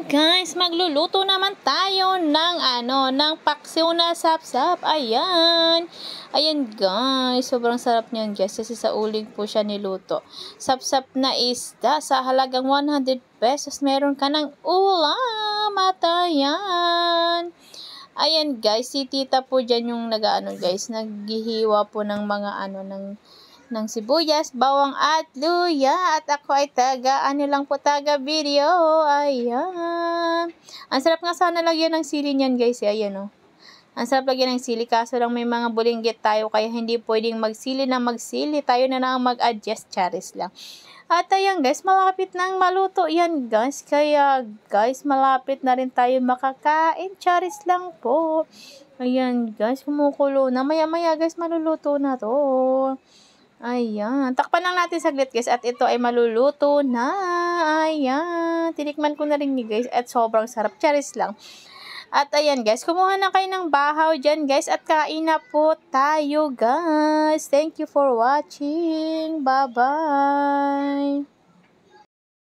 Guys, magluluto naman tayo ng ng paksiw na sapsap. Ayan. Ayan guys, sobrang sarap niyan guys kasi sa uling po siya niluto. Sapsap na isda sa halagang 100 pesos. Meron ka ng ulam. At ayan. Ayan guys, si tita po dyan yung guys, naghihiwa po ng mga ng sibuyas, bawang at luya. At ako ay taga video. Ayan. Ang sarap nga sana lagyan ng sili niyan guys. Ayan oh. Ang sarap lagyan ng sili kaso lang may mga bulinggit tayo kaya hindi pwedeng magsili na magsili. Tayo na lang mag-adjust, charis lang. At ayan guys, malapit nang maluto yan guys. Kaya guys, malapit na rin tayo makakain. Charis lang po. Ayan guys, kumukulo na. Maya-maya guys, maluluto na to. Ayan. Takpan lang natin saglit guys. At ito ay maluluto na. Ayan. Tinikman ko na rin ni guys. At sobrang sarap. Charis lang. At ayan guys. Kumuha na kayo ng bahaw dyan guys. At kain na po tayo guys. Thank you for watching. Bye-bye.